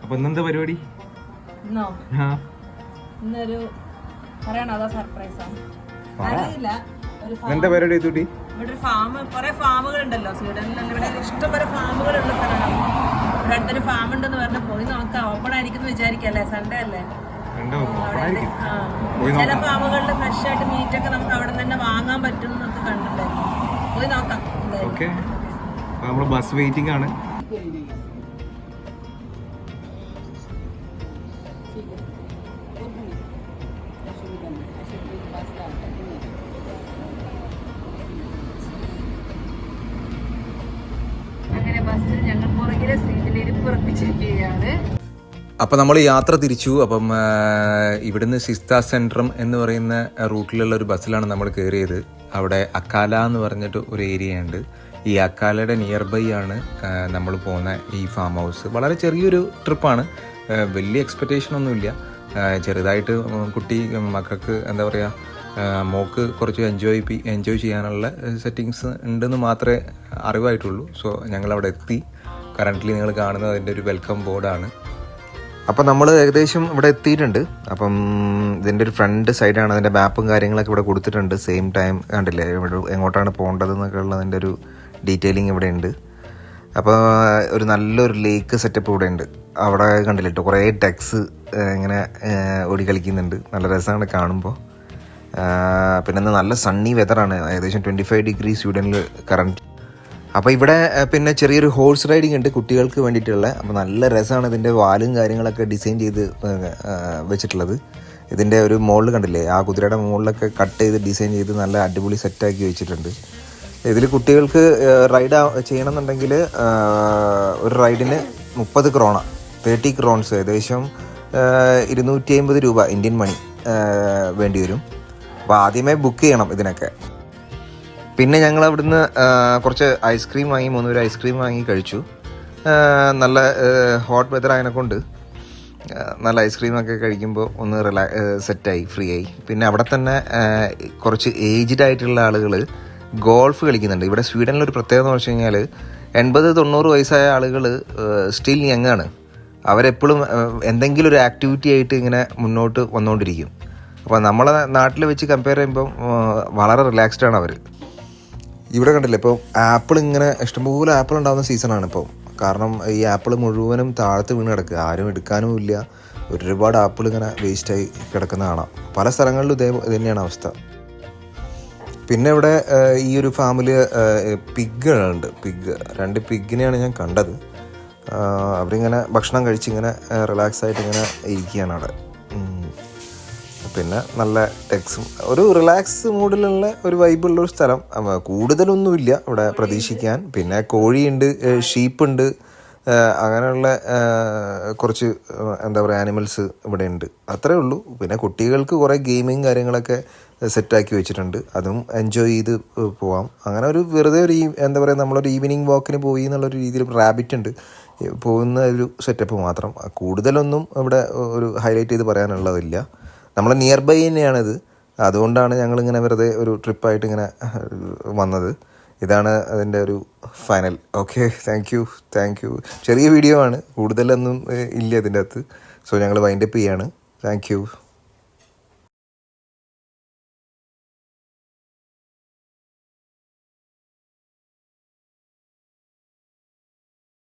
അപ്പൊ ഇന്നെന്താ പരിപാടി? എന്താ പരിപാടി? ഇവിടെ ഒരു ഫാം, കുറെ ഫാമുകൾ ഉണ്ടല്ലോ സ്വീഡനിൽ. ഇവിടെ ഇഷ്ടംപോലെ ഫാമുകളുള്ള സ്ഥലമാണ്. ഇവിടെ അടുത്തൊരു ഫാം ഉണ്ടെന്ന് പറഞ്ഞാൽ പോയി നോക്കാം. ഓപ്പൺ ആയിരിക്കും വിചാരിക്കല്ലേ, സൺഡേ അല്ലേ. ചില ഫാമുകളിൽ ഫ്രഷ് ആയിട്ട് മീറ്റൊക്കെ നമുക്ക് അവിടെ തന്നെ വാങ്ങാൻ പറ്റും എന്നൊക്കെ കണ്ടിട്ടുണ്ടായിരുന്നു. പോയി നോക്കാം. ഓക്കെ, നമ്മള് ബസ് വെയിറ്റിംഗ് ആണ്. അങ്ങനെ ബസ്സിൽ ഞങ്ങൾ പുറകിലെ സീറ്റിൽ ഇരിപ്പുറപ്പിച്ചിരിക്കുകയാണ്. അപ്പോൾ നമ്മൾ യാത്ര തിരിച്ചു. അപ്പം ഇവിടുന്ന് സിസ്ത സെൻട്രം എന്ന് പറയുന്ന റൂട്ടിലുള്ള ഒരു ബസ്സിലാണ് നമ്മൾ കയറിയത്. അവിടെ അക്കാല എന്ന് പറഞ്ഞിട്ട് ഒരു ഏരിയ ഉണ്ട്. ഈ അക്കാലയുടെ നിയർ ബൈ ആണ് നമ്മൾ പോകുന്ന ഈ ഫാം ഹൗസ്. വളരെ ചെറിയൊരു ട്രിപ്പാണ്, വലിയ എക്സ്പെക്റ്റേഷൻ ഒന്നുമില്ല. ചെറുതായിട്ട് മക്കൾക്ക് എന്താ പറയുക, മോക്ക് കുറച്ച് എൻജോയ് ചെയ്യാനുള്ള സെറ്റിങ്സ് ഉണ്ടെന്ന് മാത്രമേ അറിവായിട്ടുള്ളൂ. സോ ഞങ്ങളവിടെ എത്തി. കറൻ്റ്ലി നിങ്ങൾ കാണുന്നത് അതിൻ്റെ ഒരു വെൽക്കം ബോർഡാണ്. അപ്പം നമ്മൾ ഏകദേശം ഇവിടെ എത്തിയിട്ടുണ്ട്. അപ്പം ഇതിൻ്റെ ഒരു ഫ്രണ്ട് സൈഡാണ്. അതിൻ്റെ മാപ്പും കാര്യങ്ങളൊക്കെ ഇവിടെ കൊടുത്തിട്ടുണ്ട്. സെയിം ടൈം കണ്ടില്ലേ ഇവിടെ എങ്ങോട്ടാണ് പോകേണ്ടതെന്നൊക്കെ ഉള്ളതിൻ്റെ ഒരു ഡീറ്റെയിലിംഗ് ഇവിടെ ഉണ്ട്. അപ്പോൾ ഒരു നല്ലൊരു ലേക്ക് സെറ്റപ്പ് ഇവിടെ ഉണ്ട്. അവിടെ കണ്ടില്ല കേട്ടോ, കുറേ ഡക്സ് ഇങ്ങനെ ഓടി കളിക്കുന്നുണ്ട്. നല്ല രസമാണ് കാണുമ്പോൾ. പിന്നെ നല്ല സണ്ണി വെതറാണ്. ഏകദേശം 25 ഡിഗ്രി സ്വീഡനിൽ കറണ്ട്. അപ്പോൾ ഇവിടെ പിന്നെ ചെറിയൊരു ഹോഴ്സ് റൈഡിങ് ഉണ്ട് കുട്ടികൾക്ക് വേണ്ടിയിട്ടുള്ള. അപ്പോൾ നല്ല രസമാണ്. ഇതിൻ്റെ വാലും കാര്യങ്ങളൊക്കെ ഡിസൈൻ ചെയ്ത് വെച്ചിട്ടുള്ളത്. ഇതിൻ്റെ ഒരു മുകളിൽ കണ്ടില്ലേ, ആ കുതിരയുടെ മുകളിലൊക്കെ കട്ട് ചെയ്ത് ഡിസൈൻ ചെയ്ത് നല്ല അടിപൊളി സെറ്റാക്കി വെച്ചിട്ടുണ്ട്. ഇതിൽ കുട്ടികൾക്ക് റൈഡ് ചെയ്യണമെന്നുണ്ടെങ്കിൽ ഒരു റൈഡിന് 30 ക്രോണ, 30 ക്രോൺസ്, ഏകദേശം 250 രൂപ ഇന്ത്യൻ മണി വേണ്ടി വരും. അപ്പോൾ ആദ്യമേ ബുക്ക് ചെയ്യണം ഇതിനൊക്കെ. പിന്നെ ഞങ്ങൾ അവിടുന്ന് കുറച്ച് ഐസ്ക്രീം വാങ്ങി, 3 പേര് ഐസ്ക്രീം വാങ്ങി കഴിച്ചു. നല്ല ഹോട്ട് വെതർ ആയതിനെക്കൊണ്ട് നല്ല ഐസ്ക്രീമൊക്കെ കഴിക്കുമ്പോൾ ഒന്ന് സെറ്റായി, ഫ്രീ ആയി. പിന്നെ അവിടെ തന്നെ കുറച്ച് ഏജ്ഡ് ആയിട്ടുള്ള ആളുകൾ ഗോൾഫ് കളിക്കുന്നുണ്ട്. ഇവിടെ സ്വീഡനിലൊരു പ്രത്യേകത എന്ന് വെച്ച് കഴിഞ്ഞാൽ 80-90 വയസ്സായ ആളുകൾ സ്റ്റിൽ യങ്ങാണ്. അവരെപ്പോഴും എന്തെങ്കിലും ഒരു ആക്ടിവിറ്റി ആയിട്ട് ഇങ്ങനെ മുന്നോട്ട് വന്നുകൊണ്ടിരിക്കും. അപ്പോൾ നമ്മളെ നാട്ടിൽ വെച്ച് കമ്പയർ ചെയ്യുമ്പം വളരെ റിലാക്സ്ഡ് ആണ് അവർ. ഇവിടെ കണ്ടില്ലേ, ഇപ്പോൾ ആപ്പിൾ ഇങ്ങനെ ഇഷ്ടംപോലെ ആപ്പിൾ ഉണ്ടാകുന്ന സീസണാണ് ഇപ്പോൾ. കാരണം ഈ ആപ്പിൾ മുഴുവനും താഴത്ത് വീണ് കിടക്കുക, ആരും എടുക്കാനും ഇല്ല. ഒരുപാട് ആപ്പിൾ ഇങ്ങനെ വേസ്റ്റായി കിടക്കുന്ന കാണാം. പല സ്ഥലങ്ങളിലും ഇത് തന്നെയാണ് അവസ്ഥ. പിന്നെ ഇവിടെ ഈ ഒരു ഫാമിൽ പിഗുകളുണ്ട്. 2 പിഗിനെയാണ് ഞാൻ കണ്ടത്. അവരിങ്ങനെ ഭക്ഷണം കഴിച്ചിങ്ങനെ റിലാക്സ് ആയിട്ട് ഇങ്ങനെ ഇരിക്കുകയാണ് അവിടെ. പിന്നെ നല്ല ടെക്സും, ഒരു റിലാക്സ് മൂഡിലുള്ള ഒരു വൈബുള്ളൊരു സ്ഥലം. കൂടുതലൊന്നുമില്ല ഇവിടെ പ്രതീക്ഷിക്കാൻ. പിന്നെ കോഴിയുണ്ട്, ഷീപ്പുണ്ട്, അങ്ങനെയുള്ള കുറച്ച് എന്താ പറയുക ആനിമൽസ് ഇവിടെ ഉണ്ട്. അത്രേ ഉള്ളൂ. പിന്നെ കുട്ടികൾക്ക് കുറേ ഗെയിമിങ് കാര്യങ്ങളൊക്കെ സെറ്റാക്കി വെച്ചിട്ടുണ്ട്. അതും എൻജോയ് ചെയ്ത് പോവാം. അങ്ങനെ ഒരു വെറുതെ ഒരു എന്താ പറയുക, നമ്മളൊരു ഈവനിങ് വാക്കിന് പോയി എന്നുള്ളൊരു രീതിയിൽ റാബിറ്റ് ഉണ്ട് പോകുന്ന ഒരു സെറ്റപ്പ് മാത്രം. കൂടുതലൊന്നും ഇവിടെ ഒരു ഹൈലൈറ്റ് ചെയ്ത് പറയാനുള്ളതില്ല. നമ്മൾ നിയർ ബൈ തന്നെയാണിത്. അതുകൊണ്ടാണ് ഞങ്ങളിങ്ങനെ വെറുതെ ഒരു ട്രിപ്പായിട്ട് ഇങ്ങനെ വന്നത്. ഇതാണ് അതിൻ്റെ ഒരു ഫൈനൽ. Okay, thank you. ചെറിയ വീഡിയോ ആണ്, കൂടുതലൊന്നും ഇല്ല ഇതിൻ്റെ അകത്ത്. സോ ഞങ്ങൾ വൈൻഡപ്പ് ചെയ്യാണ്. Thank you.